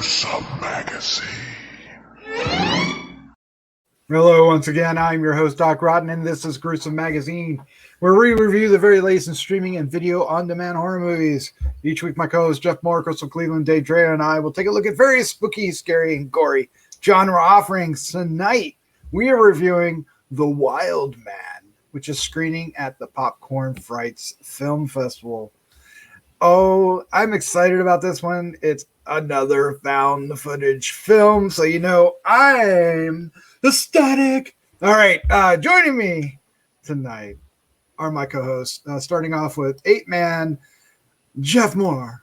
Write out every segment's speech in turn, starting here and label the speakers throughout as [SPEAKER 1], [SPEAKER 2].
[SPEAKER 1] Gruesome Magazine.
[SPEAKER 2] Hello, once again, I'm your host, Doc Rotten, and this is Gruesome Magazine, where we review the very latest in streaming and video on-demand horror movies. Each week, my co-hosts Jeff Mohr, Crystal Cleveland, Dave Dreher, and I will take a look at various spooky, scary, and gory genre offerings. Tonight, we are reviewing The Wild Man, which is screening at the Popcorn Frights Film Festival. Oh, I'm excited about this one. It's another found footage film, so you know I'm ecstatic. All right, joining me tonight are my co-hosts, starting off with 8-man Jeff Mohr.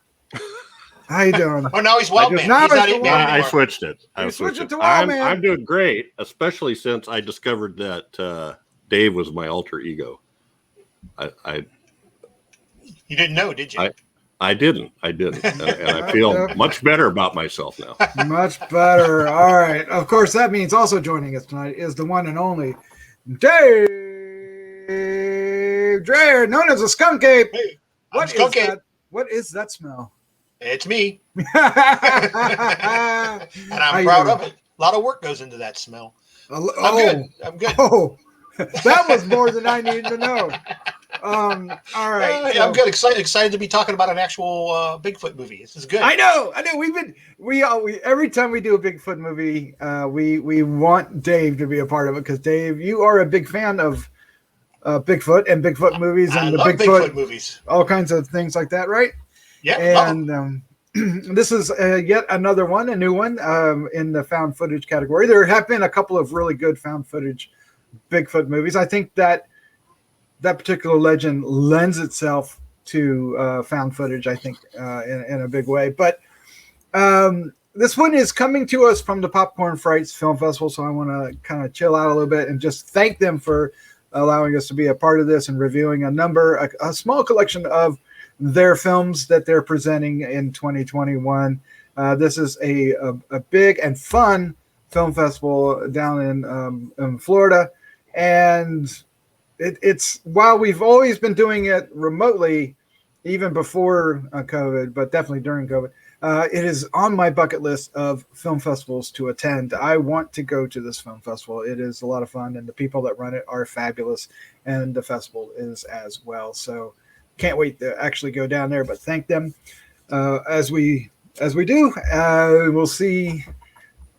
[SPEAKER 2] How you doing?
[SPEAKER 3] Oh, now he's Wild Man. He's not 8-man
[SPEAKER 4] I switched it. I'm doing great, especially since I discovered that Dave was my alter ego.
[SPEAKER 3] You didn't know, did you?
[SPEAKER 4] I didn't. And I feel much better about myself now.
[SPEAKER 2] Much better. All right. Of course, that means also joining us tonight is the one and only Dave Dreher, known as a Skunk Ape.
[SPEAKER 3] Hey,
[SPEAKER 2] what is that? What is that smell?
[SPEAKER 3] It's me. And I'm proud of it. A lot of work goes into that smell. I'm good.
[SPEAKER 2] Oh, that was more than I needed to know. All right.
[SPEAKER 3] I'm good. Excited to be talking about an actual Bigfoot movie. This is good.
[SPEAKER 2] I know. We every time we do a Bigfoot movie, we want Dave to be a part of it because Dave, you are a big fan of Bigfoot and Bigfoot movies and Bigfoot
[SPEAKER 3] movies,
[SPEAKER 2] all kinds of things like that, right?
[SPEAKER 3] Yeah.
[SPEAKER 2] And this is yet another one, a new one in the found footage category. There have been a couple of really good found footage Bigfoot movies. I think that particular legend lends itself to found footage, I think, in a big way. But this one is coming to us from the Popcorn Frights Film Festival, so I want to kind of chill out a little bit and just thank them for allowing us to be a part of this and reviewing a small collection of their films that they're presenting in 2021. This is a big and fun film festival down in Florida, and it's while we've always been doing it remotely, even before COVID, but definitely during COVID, it is on my bucket list of film festivals to attend. I want to go to this film festival. It is a lot of fun, and the people that run it are fabulous, and the festival is as well. So can't wait to actually go down there, but thank them. As we do, we'll see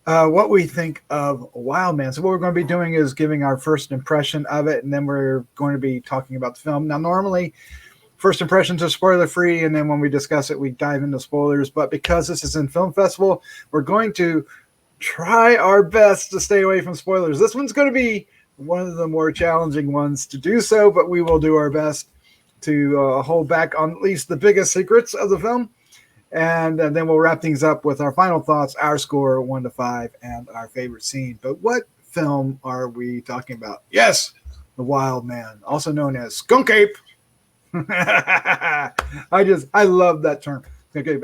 [SPEAKER 2] what we think of Wild Man. So what we're going to be doing is giving our first impression of it, and then we're going to be talking about the film. Now, normally, first impressions are spoiler-free, and then when we discuss it, we dive into spoilers. But because this is in Film Festival, we're going to try our best to stay away from spoilers. This one's going to be one of the more challenging ones to do so, but we will do our best to hold back on at least the biggest secrets of the film. And then we'll wrap things up with our final thoughts, our score 1 to 5, and our favorite scene. But what film are we talking about? Yes, The Wild Man, also known as Skunk Ape. I love that term. Okay,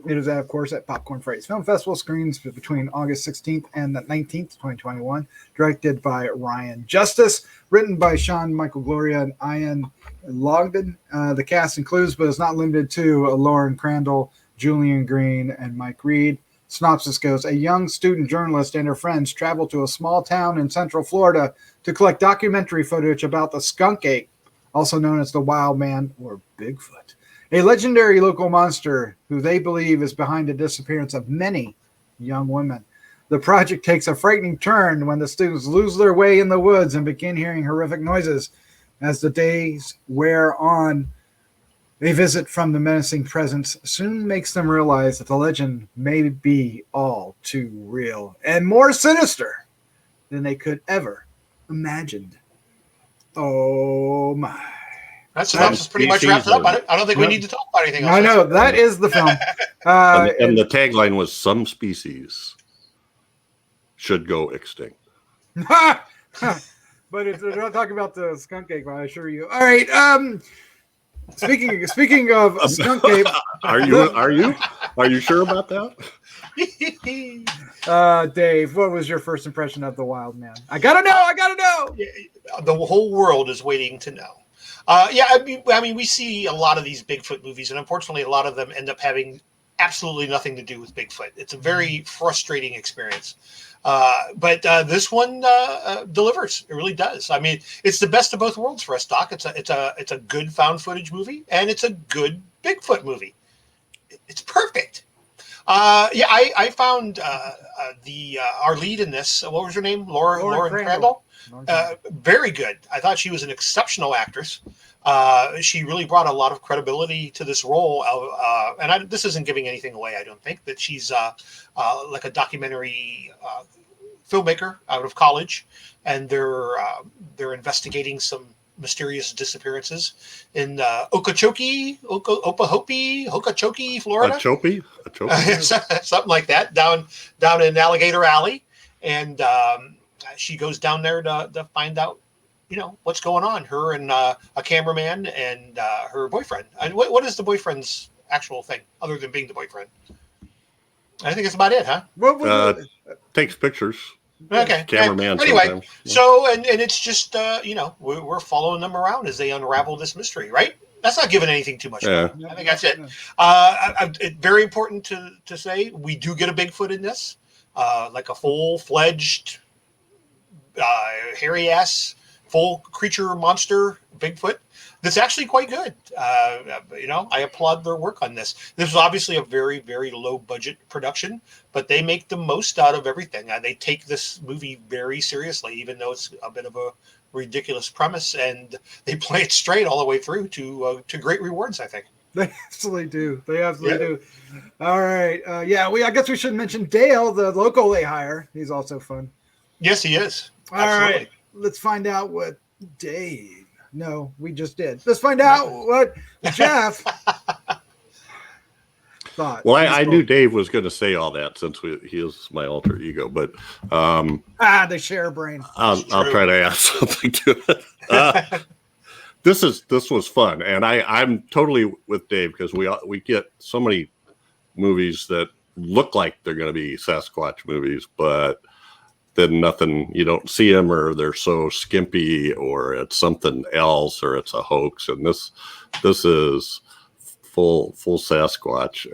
[SPEAKER 2] it is, of course, at Popcorn Frights Film Festival. Screens between August 16th and the 19th, 2021. Directed by Ryan Justice. Written by Sean Michael Gloria and Ian Logden. The cast includes, but is not limited to, Lauren Crandall, Julian Green, and Mike Reed. Synopsis goes, a young student journalist and her friends travel to a small town in central Florida to collect documentary footage about the Skunk Ape, also known as the Wild Man or Bigfoot, a legendary local monster who they believe is behind the disappearance of many young women. The project takes a frightening turn when the students lose their way in the woods and begin hearing horrific noises. As the days wear on, a visit from the menacing presence soon makes them realize that the legend may be all too real and more sinister than they could ever imagined. Oh my.
[SPEAKER 3] That synopsis pretty much wraps it up. I don't think we need to talk about anything else.
[SPEAKER 2] I know, that is the film.
[SPEAKER 4] And the tagline was, some species should go extinct.
[SPEAKER 2] But they're not talking about the Skunk Ape, I assure you. All right. Speaking of Skunk Ape,
[SPEAKER 4] are you sure about that?
[SPEAKER 2] Dave, what was your first impression of The Wild Man? I gotta know.
[SPEAKER 3] The whole world is waiting to know. I mean, we see a lot of these Bigfoot movies, and unfortunately, a lot of them end up having absolutely nothing to do with Bigfoot. It's a very frustrating experience. But this one delivers. It really does. I mean, it's the best of both worlds for us, Doc. It's a good found footage movie, and it's a good Bigfoot movie. It's perfect. I found our lead in this. What was her name? Lauren Crandall. Very good. I thought she was an exceptional actress. She really brought a lot of credibility to this role. This isn't giving anything away, I don't think, that she's like a documentary filmmaker out of college, and they're investigating some mysterious disappearances in Okeechobee, Florida.
[SPEAKER 4] Okeechobee?
[SPEAKER 3] Something like that, down in Alligator Alley. And she goes down there to find out, what's going on. Her and a cameraman and her boyfriend. And what is the boyfriend's actual thing, other than being the boyfriend? I think that's about it, huh?
[SPEAKER 4] Takes pictures.
[SPEAKER 3] Okay.
[SPEAKER 4] Cameraman.
[SPEAKER 3] Anyway,
[SPEAKER 4] sometimes.
[SPEAKER 3] so and it's just we're following them around as they unravel this mystery, right? That's not giving anything too much.
[SPEAKER 4] Yeah.
[SPEAKER 3] I think that's it. Very important to say we do get a Bigfoot in this, like a full-fledged, hairy ass, full creature monster Bigfoot. That's actually quite good. I applaud their work on this. This is obviously a very, very low budget production, but they make the most out of everything. They take this movie very seriously, even though it's a bit of a ridiculous premise, and they play it straight all the way through to great rewards, I think.
[SPEAKER 2] They absolutely do. Do. All right. I guess we should mention Dale, the local they hire. He's also fun.
[SPEAKER 3] Yes, he is.
[SPEAKER 2] All right. Let's find out what Dave. No, we just did. Let's find out what Jeff thought.
[SPEAKER 4] Well, I knew Dave was going to say all that since he is my alter ego, but
[SPEAKER 2] the share brain.
[SPEAKER 4] I'll try to add something to it. This was fun, and I'm totally with Dave because we get so many movies that look like they're going to be Sasquatch movies, but then nothing, you don't see them, or they're so skimpy, or it's something else, or it's a hoax. And this is full Sasquatch.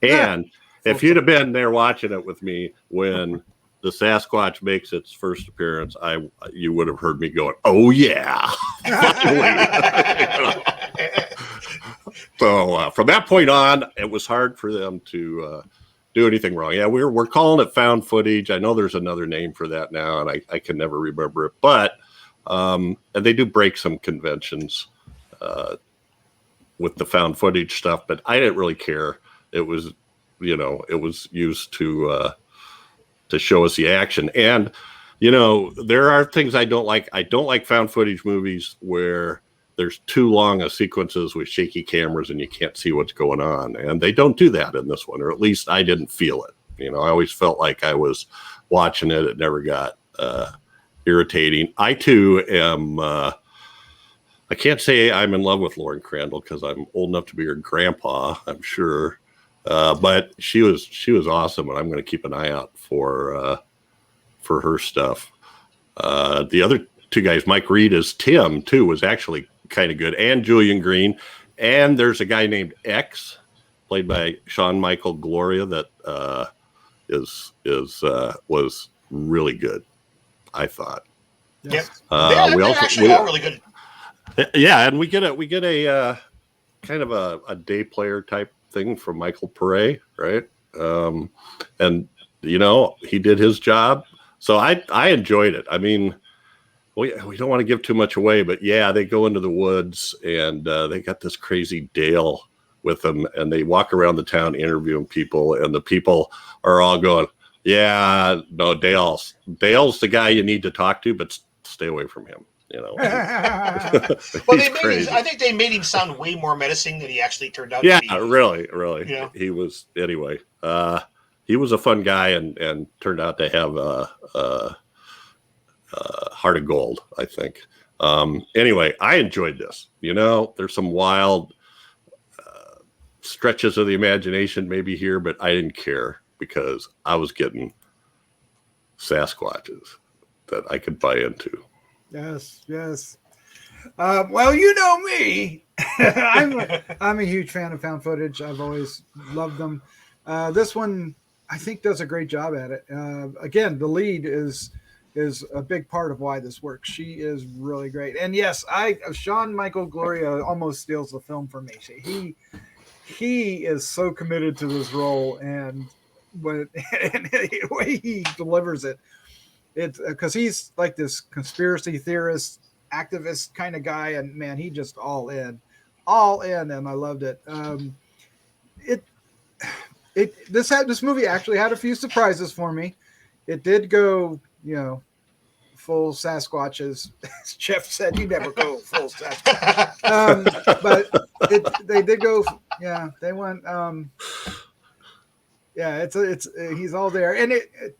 [SPEAKER 4] And if you'd have been there watching it with me when the Sasquatch makes its first appearance, you would have heard me going, "Oh yeah!" So from that point on, it was hard for them to do anything wrong. Yeah, we're calling it found footage. I know there's another name for that now, and I can never remember it. But and they do break some conventions with the found footage stuff, but I didn't really care. It was, it was used to show us the action. And there are things I don't like. I don't like found footage movies where there's too long of sequences with shaky cameras and you can't see what's going on. And they don't do that in this one, or at least I didn't feel it. I always felt like I was watching it. It never got irritating. I too am, I can't say I'm in love with Lauren Crandall because I'm old enough to be her grandpa, I'm sure. But she was awesome, and I'm going to keep an eye out for her stuff. The other two guys, Mike Reed as Tim too, was actually kind of good, and Julian Green, and there's a guy named X, played by Sean Michael Gloria, that was really good, I thought.
[SPEAKER 3] Yep.
[SPEAKER 4] We
[SPEAKER 3] also actually all really good.
[SPEAKER 4] Yeah, and we get a kind of a day player type thing from Michael Pare, right? And he did his job, so I enjoyed it. I mean, we don't want to give too much away, but yeah, they go into the woods and they got this crazy Dale with them, and they walk around the town interviewing people, and the people are all going, "Yeah, no, Dale's the guy you need to talk to, but stay away from him." Well,
[SPEAKER 3] I think they made him sound way more menacing than he actually turned out to be. Yeah,
[SPEAKER 4] really. He was, anyway. He was a fun guy and turned out to have a heart of gold, I think. Anyway, I enjoyed this. There's some wild stretches of the imagination maybe here, but I didn't care because I was getting Sasquatches that I could buy into.
[SPEAKER 2] Yes. Well, you know me. I'm a huge fan of found footage. I've always loved them. This one, I think, does a great job at it. Again, the lead is a big part of why this works. She is really great. And yes, Sean Michael Gloria almost steals the film for me. He is so committed to this role, and the way he delivers it, it's because he's like this conspiracy theorist, activist kind of guy, and man, he just all in, and I loved it. This movie actually had a few surprises for me. It did go, full Sasquatch, as Jeff said. You never go full Sasquatch, but they did go. Yeah, they went. Yeah, it's he's all there, and it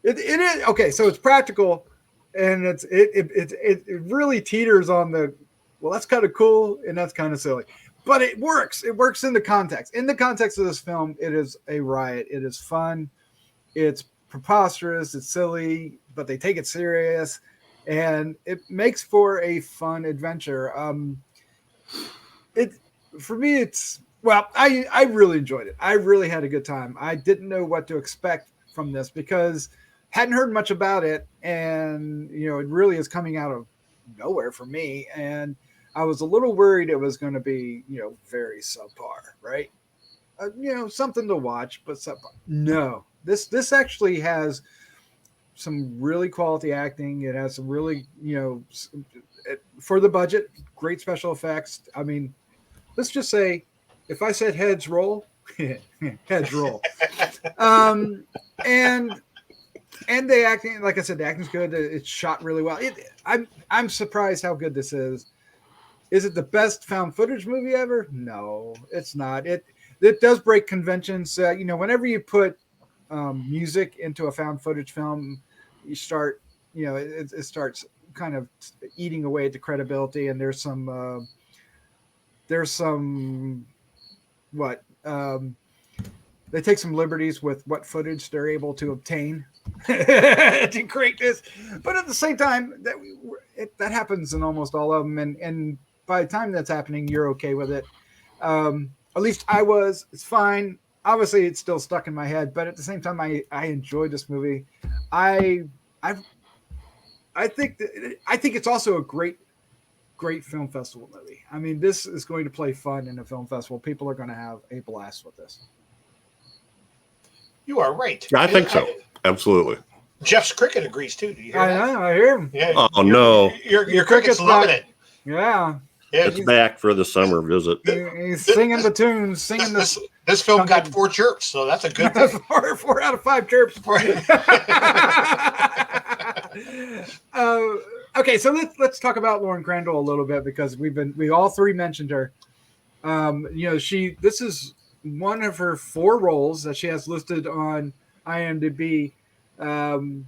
[SPEAKER 2] is okay. So it's practical, and it really teeters on the, well, that's kind of cool and that's kind of silly, but it works. It works in the context. In the context of this film, it is a riot. It is fun. It's preposterous. It's silly, but they take it serious, and it makes for a fun adventure. For me, it's, well, I really enjoyed it. I really had a good time. I didn't know what to expect from this because hadn't heard much about it, and it really is coming out of nowhere for me, and I was a little worried it was going to be very subpar, right? Something to watch, but subpar. No, this actually has some really quality acting. It has some really for the budget, great special effects. I mean, let's just say, if I said heads roll, heads roll. And the acting, like I said, the acting's good. It's shot really well. I'm surprised how good this is. Is it the best found footage movie ever? No, it's not. It does break conventions. Whenever you put music into a found footage film, you start, it starts kind of eating away at the credibility. And there's some they take some liberties with what footage they're able to obtain to create this, but at the same time, that happens in almost all of them, and by the time that's happening, you're okay with it. At least I was. It's fine. Obviously, it's still stuck in my head, but at the same time, I enjoyed this movie. I think it's also a great film festival movie. I mean, this is going to play fun in a film festival. People are going to have a blast with this.
[SPEAKER 3] You are right.
[SPEAKER 4] I think so. Absolutely.
[SPEAKER 3] Jeff's cricket agrees too. Do you hear that?
[SPEAKER 2] I know. I hear him.
[SPEAKER 3] Yeah.
[SPEAKER 4] Oh, no.
[SPEAKER 3] Your cricket's loving it.
[SPEAKER 2] Yeah.
[SPEAKER 4] It's back for the summer visit.
[SPEAKER 2] He's singing the tunes, singing this.
[SPEAKER 3] This film got 4 chirps, so that's a good thing.
[SPEAKER 2] 4 out of 5 chirps. Okay, so let's talk about Lauren Crandall a little bit, because we all three mentioned her. This is one of her 4 roles that she has listed on IMDb. 2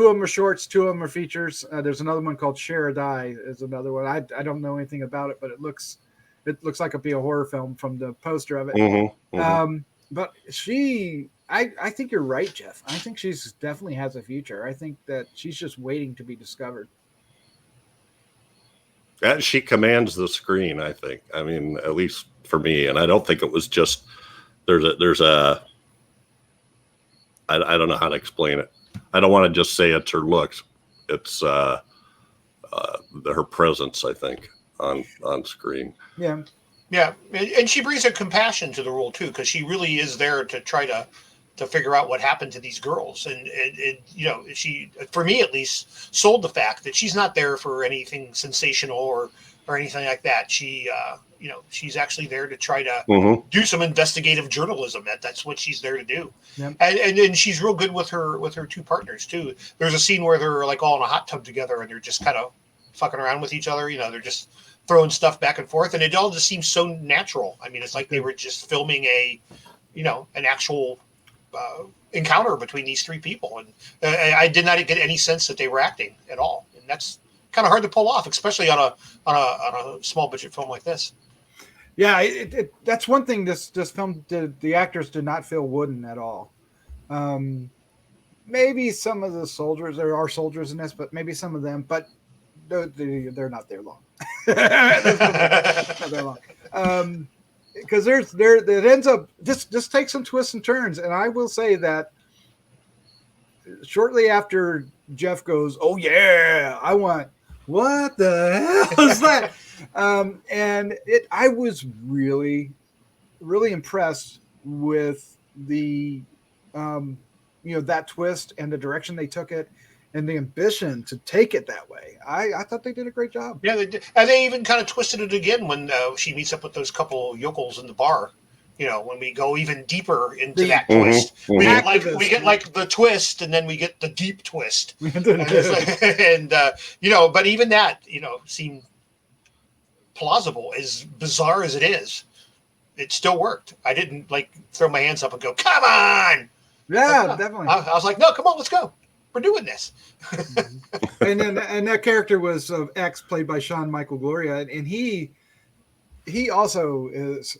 [SPEAKER 2] of them are shorts, 2 of them are features. There's another one called Share or Die is another one. I don't know anything about it, but it looks like it'd be a horror film from the poster of it.
[SPEAKER 4] Mm-hmm, mm-hmm.
[SPEAKER 2] But I think you're right, Jeff. I think she's definitely has a future. I think that she's just waiting to be discovered.
[SPEAKER 4] She commands the screen, I think. I mean, at least for me. And I don't think it was just I don't know how to explain it. I don't want to just say it's her looks. It's her presence, I think, on screen.
[SPEAKER 2] Yeah.
[SPEAKER 3] Yeah, and she brings a compassion to the role too, because she really is there to try to figure out what happened to these girls, and she, for me at least, sold the fact that she's not there for anything sensational or anything like that. She she's actually there to try to do some investigative journalism. That's what she's there to do. Yep. And she's real good with her 2 partners too. There's a scene where they're like all in a hot tub together and they're just kind of fucking around with each other. They're just throwing stuff back and forth, and it all just seems so natural. I mean, it's like they were just filming an actual encounter between these 3 people, and I did not get any sense that they were acting at all, and that's kind of hard to pull off, especially on a small budget film like this.
[SPEAKER 2] Yeah, that's one thing. This film did. The actors did not feel wooden at all. maybe some of the soldiers, there are soldiers in this, but maybe some of them, but they're not there long. Not there long. Because it ends up just takes some twists and turns, and I will say that shortly after Jeff goes, "Oh yeah, I want," what the hell is that? And I was really, really impressed with the, that twist and the direction they took it, and the ambition to take it that way. I thought they did a great job.
[SPEAKER 3] Yeah, they did. And they even kind of twisted it again when she meets up with those couple yokels in the bar. When we go even deeper into that twist, we get like the twist, and then we get the deep twist. And but even that, seemed plausible, as bizarre as it is. It still worked. I didn't throw my hands up and go, "Come on!"
[SPEAKER 2] Yeah, definitely.
[SPEAKER 3] I was like, "No, come on, let's go. We're doing this."
[SPEAKER 2] and that character was X, played by Sean Michael Gloria, and he also is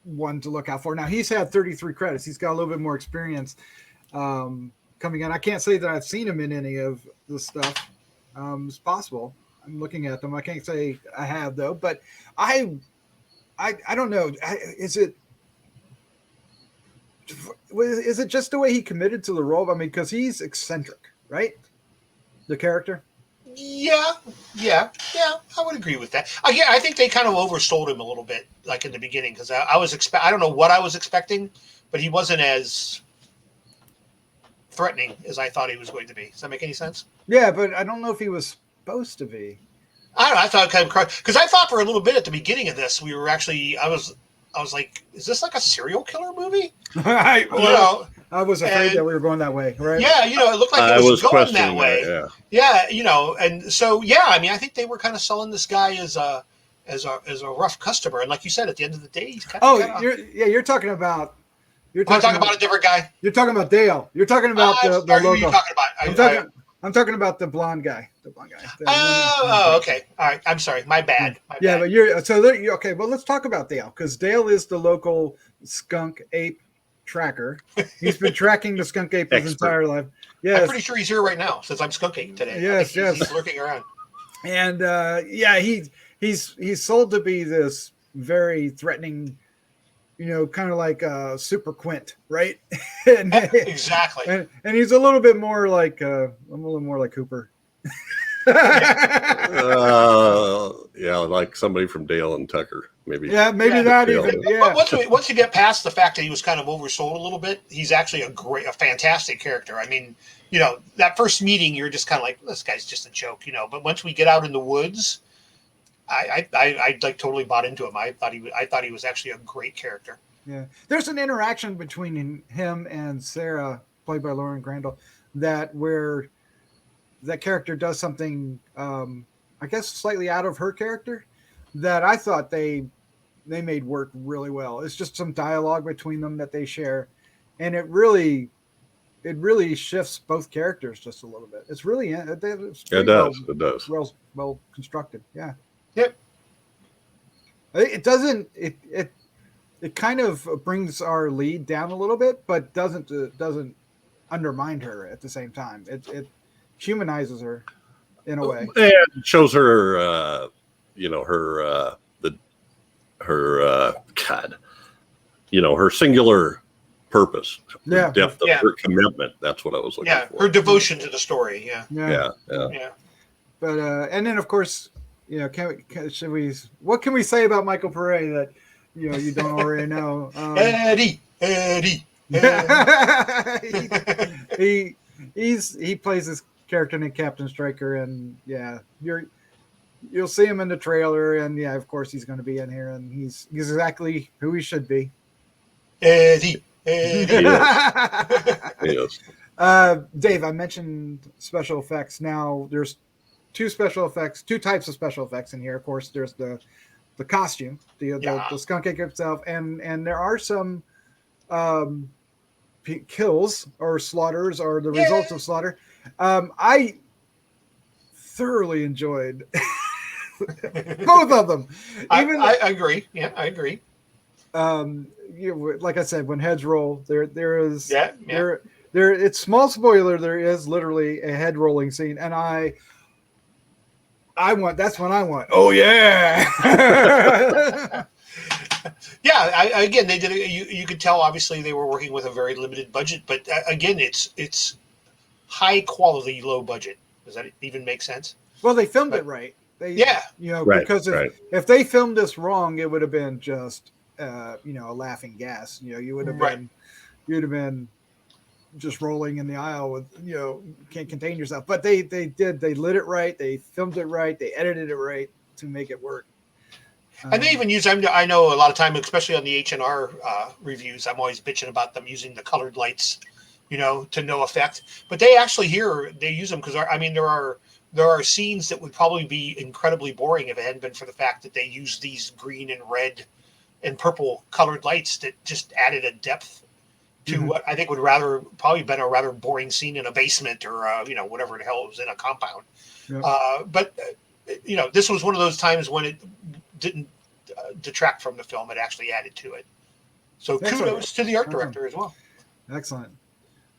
[SPEAKER 2] one to look out for. Now, he's had 33 credits. He's got a little bit more experience coming in. I can't say that I've seen him in any of the stuff. It's possible. I'm looking at them. I can't say I have, though. But I don't know. Is it just the way he committed to the role? I mean, because he's eccentric, right? The character.
[SPEAKER 3] Yeah, I would agree with that. I think they kind of oversold him a little bit, like in the beginning, because I don't know what I was expecting, but he wasn't as threatening as I thought he was going to be. Does that make any sense?
[SPEAKER 2] Yeah, but I don't know if he was supposed to be.
[SPEAKER 3] I don't know. I thought kind of because I thought for a little bit at the beginning of this, we were actually I was like, is this like a serial killer movie?
[SPEAKER 2] I was afraid that we were going that way, right?
[SPEAKER 3] Yeah, it looked like it was going that way.
[SPEAKER 4] That,
[SPEAKER 3] yeah, and so I mean, I think they were kind of selling this guy as a rough customer, and like you said, at the end of the day, he's kind of.
[SPEAKER 2] You're talking about.
[SPEAKER 3] I'm talking about a different guy.
[SPEAKER 2] You're talking about Dale. You're talking about the local.
[SPEAKER 3] Who are you talking about?
[SPEAKER 2] I'm talking about the blonde guy.
[SPEAKER 3] Okay. All right. I'm sorry. My bad.
[SPEAKER 2] But you're okay. Well, let's talk about Dale, because Dale is the local skunk ape tracker. He's been tracking the skunk ape his entire life. Yes.
[SPEAKER 3] I'm pretty sure he's here right now, since I'm skunk ape today.
[SPEAKER 2] Yes.
[SPEAKER 3] He's lurking around.
[SPEAKER 2] And he's sold to be this very threatening, kind of like Super Quint, right?
[SPEAKER 3] Exactly.
[SPEAKER 2] And he's a little bit more like Cooper.
[SPEAKER 4] Like somebody from Dale and Tucker, maybe.
[SPEAKER 2] Yeah, maybe that even. Yeah.
[SPEAKER 3] Once you get past the fact that he was kind of oversold a little bit, he's actually a fantastic character. I mean, that first meeting, you're just kind of like, this guy's just a joke, But once we get out in the woods, I totally bought into him. I thought he was actually a great character.
[SPEAKER 2] Yeah, there's an interaction between him and Sarah, played by Lauren Grandel, where that character does something, I guess, slightly out of her character, that I thought they made work really well. It's just some dialogue between them that they share, and it really shifts both characters just a little bit. It's really it
[SPEAKER 4] does
[SPEAKER 2] well constructed. Yeah.
[SPEAKER 3] Yep.
[SPEAKER 2] It doesn't. It kind of brings our lead down a little bit, but doesn't undermine her at the same time. It humanizes her in a way.
[SPEAKER 4] And it shows her, her singular purpose, the depth of her commitment. That's what I was looking for.
[SPEAKER 3] Her devotion to the story.
[SPEAKER 2] Yeah. But and then of course, what can we say about Michael Pare that you don't already know?
[SPEAKER 3] Eddie.
[SPEAKER 2] He plays this character named Captain Stryker, and you'll see him in the trailer, and of course he's going to be in here, and he's exactly who he should be.
[SPEAKER 3] Eddie.
[SPEAKER 4] Yes.
[SPEAKER 2] Dave, I mentioned special effects. Now there's two types of special effects in here. Of course, there's the costume, the skunk ape itself, and there are some kills or slaughters or the results of slaughter. I thoroughly enjoyed both of them.
[SPEAKER 3] I agree. Yeah, I agree.
[SPEAKER 2] Like I said, when heads roll, there It's small spoiler. There is literally a head rolling scene, and I want. That's what I want. Oh yeah.
[SPEAKER 3] Yeah, again, they did. You could tell. Obviously, they were working with a very limited budget, but again, it's high quality, low budget. Does that even make sense?
[SPEAKER 2] Well, they filmed it right.
[SPEAKER 3] Yeah,
[SPEAKER 4] Right,
[SPEAKER 2] because
[SPEAKER 4] right.
[SPEAKER 2] if they filmed this wrong, it would have been just a laughing gas. You would have been you'd have been just rolling in the aisle with can't contain yourself. But they lit it right. They filmed it right. They edited it right to make it work.
[SPEAKER 3] And they even use. I know a lot of time, especially on the H&R reviews, I'm always bitching about them using the colored lights, to no effect. But they actually they use them because there are scenes that would probably be incredibly boring if it hadn't been for the fact that they use these green and red and purple colored lights that just added a depth to what I think would probably been a rather boring scene in a basement or whatever the hell it was in a compound. Yep. But this was one of those times when it didn't detract from the film; it actually added to it. So kudos to the art director as well.
[SPEAKER 2] Excellent.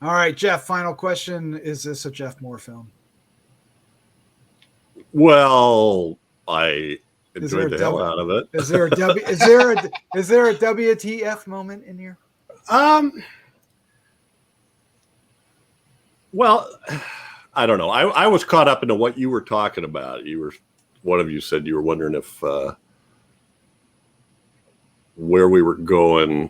[SPEAKER 2] All right, Jeff. Final question: is this a Jeff Mohr film?
[SPEAKER 4] Well, I enjoyed the hell out of it.
[SPEAKER 2] Is there a WTF moment in here?
[SPEAKER 4] Well, I don't know. I was caught up into what you were talking about. One of you said you were wondering if where we were going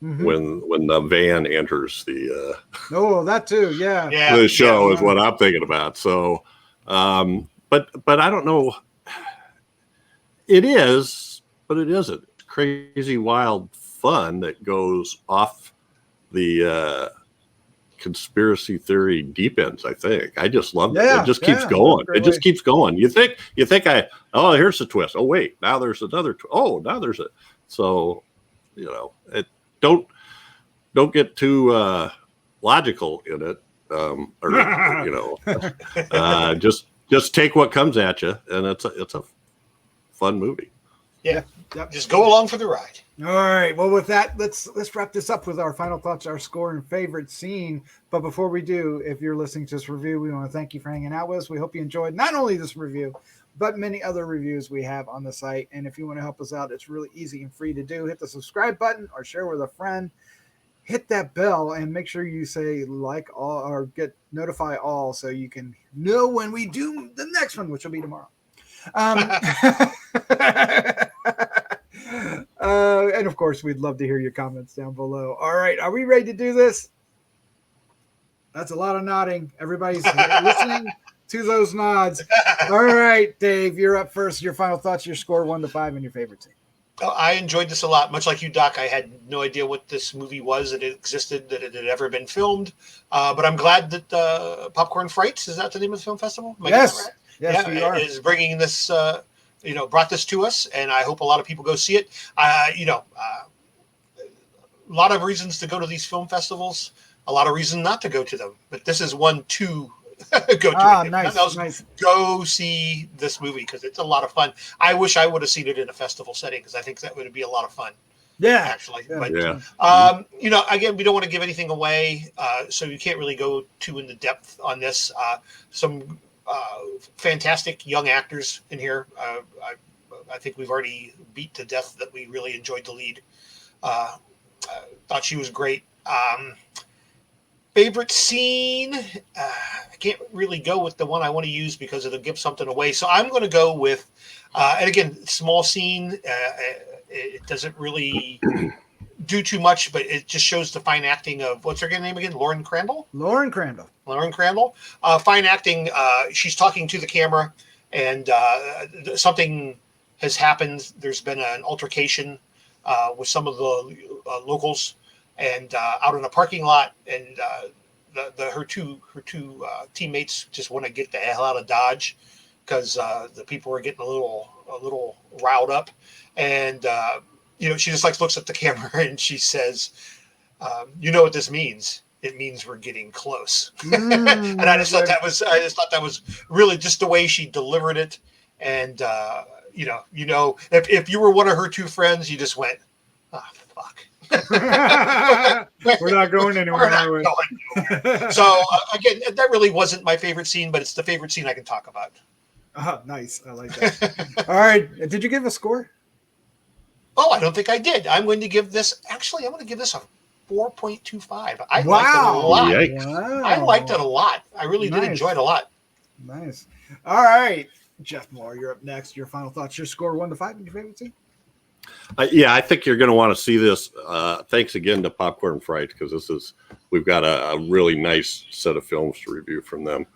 [SPEAKER 4] when the van enters the
[SPEAKER 2] that too, yeah.
[SPEAKER 4] The show is what I'm thinking about. So, but I don't know. It is, but it isn't. Crazy, wild fun that goes off the conspiracy theory deep ends. I think I just love it. It just keeps going. It just keep going. You think here's the twist. Oh wait, now there's another. Now there's a. So, don't get too logical in it. Just take what comes at you, and it's a fun movie.
[SPEAKER 3] Yeah. Yep. Just go along for the ride.
[SPEAKER 2] All right. Well, with that, let's wrap this up with our final thoughts, our score, and favorite scene. But before we do, if you're listening to this review, we want to thank you for hanging out with us. We hope you enjoyed not only this review, but many other reviews we have on the site. And if you want to help us out, it's really easy and free to do. Hit the subscribe button or share with a friend. Hit that bell and make sure you say like all or get notify all so you can know when we do the next one, which will be tomorrow. And of course, we'd love to hear your comments down below. All right, are we ready to do this? That's a lot of nodding. Everybody's listening to those nods. All right, Dave, you're up first. Your final thoughts, your score 1 to 5, and your favorite scene.
[SPEAKER 3] I enjoyed this a lot. Much like you, Doc, I had no idea what this movie was, that it existed, that it had ever been filmed. But I'm glad that Popcorn Frights, is that the name of the film festival?
[SPEAKER 2] Yes. Yes, we are.
[SPEAKER 3] Is bringing this, brought this to us, and I hope a lot of people go see it. A lot of reasons to go to these film festivals, a lot of reasons not to go to them, but this is one to go to.
[SPEAKER 2] Nice.
[SPEAKER 3] Go see this movie because it's a lot of fun. I wish I would have seen it in a festival setting because I think that would be a lot of fun.
[SPEAKER 2] Yeah,
[SPEAKER 3] actually.
[SPEAKER 2] Yeah.
[SPEAKER 3] But again, we don't want to give anything away, so you can't really go too into depth on this. Some fantastic young actors in here. I think we've already beat to death that we really enjoyed the lead. Thought she was great. Favorite scene? I can't really go with the one I want to use because it'll give something away. So I'm going to go with, and again, small scene. It doesn't really do too much, but it just shows the fine acting of, what's her name again? Lauren Crandall?
[SPEAKER 2] Lauren Crandall.
[SPEAKER 3] Fine acting. She's talking to the camera, and something has happened. There's been an altercation with some of the locals, and out in a parking lot, and her two teammates just want to get the hell out of Dodge because the people are getting a little riled up, and she just looks at the camera and she says, "You know what this means? It means we're getting close." And I just thought that was really just the way she delivered it, and if you were one of her two friends, you just went, "Ah, fuck."
[SPEAKER 2] We're not going anywhere,
[SPEAKER 3] We're not
[SPEAKER 2] are we?
[SPEAKER 3] going nowhere. So again, that really wasn't my favorite scene, but it's the favorite scene I can talk about.
[SPEAKER 2] Oh, nice. I like that. All right. Did you give a score?
[SPEAKER 3] Oh, I don't think I did. I'm going to give this a 4.25. I
[SPEAKER 2] Wow.
[SPEAKER 3] liked it a lot.
[SPEAKER 4] Yikes.
[SPEAKER 2] Wow.
[SPEAKER 3] I liked it a lot. I really did
[SPEAKER 2] Nice.
[SPEAKER 3] enjoy it a lot.
[SPEAKER 2] Nice. All right. Jeff Mohr, you're up next. Your final thoughts. Your score 1 to 5 in your favorite scene?
[SPEAKER 4] Yeah, I think you're going to want to see this. Thanks again to Popcorn Frights, because we've got a really nice set of films to review from them.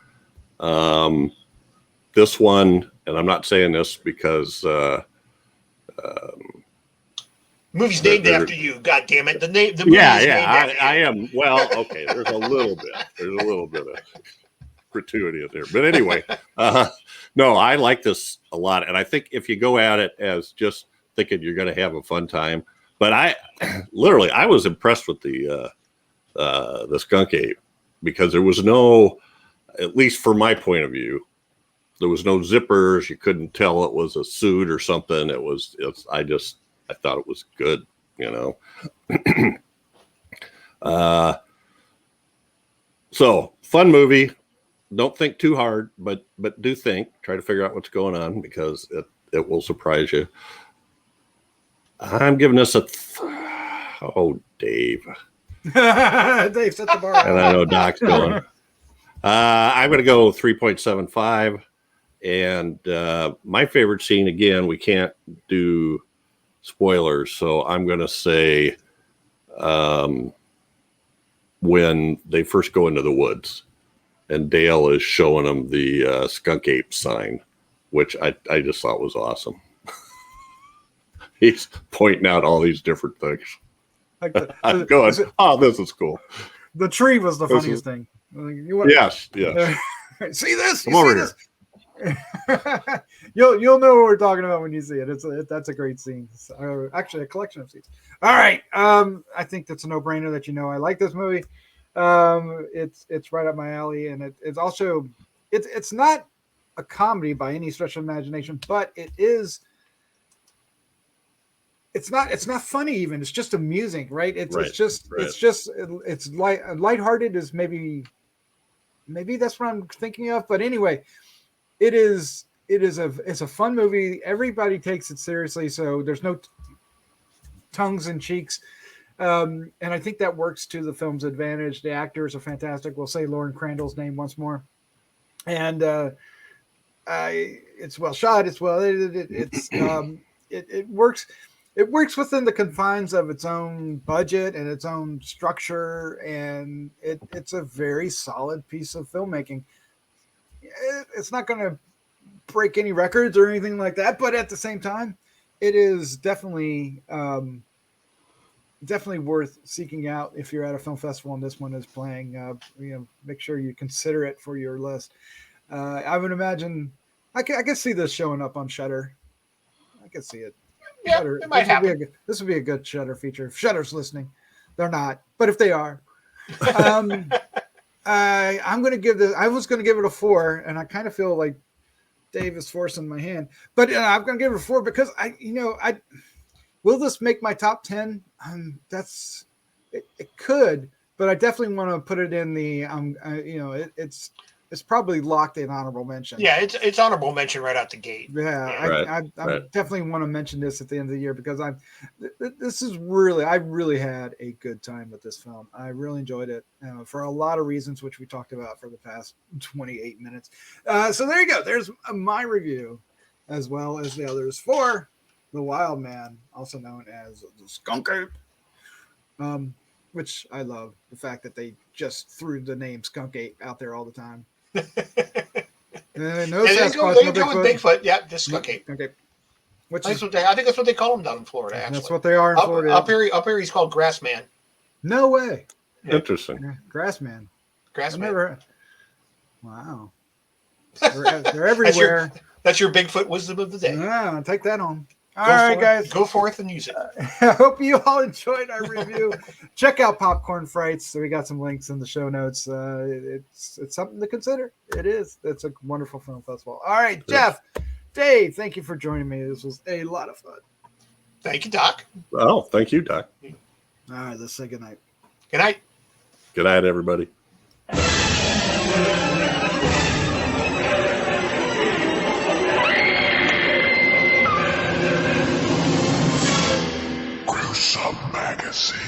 [SPEAKER 4] This one, and I'm not saying this because
[SPEAKER 3] Movie's named after you. God damn it! The movie is named after you.
[SPEAKER 4] I am. Well, okay. There's a little bit of gratuity there, but anyway, no, I like this a lot, and I think if you go at it as just thinking you're going to have a fun time, but I was impressed with the Skunk Ape, because there was no, at least from my point of view, there was no zippers. You couldn't tell it was a suit or something. I thought it was good, So fun movie. Don't think too hard, but do think. Try to figure out what's going on, because it will surprise you. I'm giving this Dave.
[SPEAKER 2] Dave, set the bar.
[SPEAKER 4] And I know Doc's going. I'm going to go 3.75. And my favorite scene, again, we can't do spoilers, so I'm going to say when they first go into the woods and Dale is showing them the Skunk Ape sign, which I just thought was awesome. He's pointing out all these different things.
[SPEAKER 2] Like
[SPEAKER 4] I'm going, this is cool.
[SPEAKER 2] The tree was the funniest thing.
[SPEAKER 4] Yes.
[SPEAKER 2] See this?
[SPEAKER 4] Come over
[SPEAKER 2] here. You'll know what we're talking about when you see it. That's a great scene. Actually, a collection of scenes. All right. I think that's a no-brainer that I like this movie. It's right up my alley, and it's also it's not a comedy by any stretch of imagination, but it is. It's not funny even. It's just amusing, right? It's lighthearted is maybe that's what I'm thinking of. But anyway, it's a fun movie. Everybody takes it seriously, so there's no tongues in cheeks. And I think that works to the film's advantage. The actors are fantastic. We'll say Lauren Crandall's name once more. And it's well shot. It's well edited. It works. It works within the confines of its own budget and its own structure, and it's a very solid piece of filmmaking. It's not going to break any records or anything like that, but at the same time, it is definitely worth seeking out if you're at a film festival and this one is playing. Make sure you consider it for your list. I would imagine I can see this showing up on Shudder. I can see it.
[SPEAKER 3] Yeah,
[SPEAKER 2] Shudder.
[SPEAKER 3] it might happen.
[SPEAKER 2] This would be a good Shudder feature. If Shudder's listening, they're not, but if they are, I'm going to give this. I was going to give it a 4, and I kind of feel like Dave is forcing my hand, but I'm going to give it a 4 because I will this make my top 10? It could, but I definitely want to put it in the it's probably locked in honorable mention.
[SPEAKER 3] Yeah, it's honorable mention right out the gate.
[SPEAKER 2] Yeah, I definitely want to mention this at the end of the year because I really had a good time with this film. I really enjoyed it for a lot of reasons, which we talked about for the past 28 minutes. So there you go. There's my review, as well as the others for The Wild Man, also known as the Skunk Ape, which I love the fact that they just threw the name Skunk Ape out there all the time. No Sasquatch,
[SPEAKER 3] go with Bigfoot. Yeah, just Skunk Ape.
[SPEAKER 2] Okay.
[SPEAKER 3] I think that's what they call him down in Florida. Actually,
[SPEAKER 2] that's what they are in Florida.
[SPEAKER 3] Up here, he's called Grassman.
[SPEAKER 2] No way.
[SPEAKER 4] Interesting.
[SPEAKER 2] Yeah, Grassman.
[SPEAKER 3] Grassman.
[SPEAKER 2] Wow. They're everywhere.
[SPEAKER 3] That's your Bigfoot wisdom of the day.
[SPEAKER 2] Yeah, take that home. All right, guys.
[SPEAKER 3] Go forth and use it.
[SPEAKER 2] I hope you all enjoyed our review. Check out Popcorn Frights. So we got some links in the show notes. It's something to consider. It is. It's a wonderful film festival. All right, Jeff, Dave, thank you for joining me. This was a lot of fun.
[SPEAKER 3] Thank you, Doc.
[SPEAKER 4] Oh, thank you, Doc.
[SPEAKER 2] All right, let's say goodnight.
[SPEAKER 3] Good night.
[SPEAKER 4] Good night, everybody.
[SPEAKER 1] Gruesome Magazine.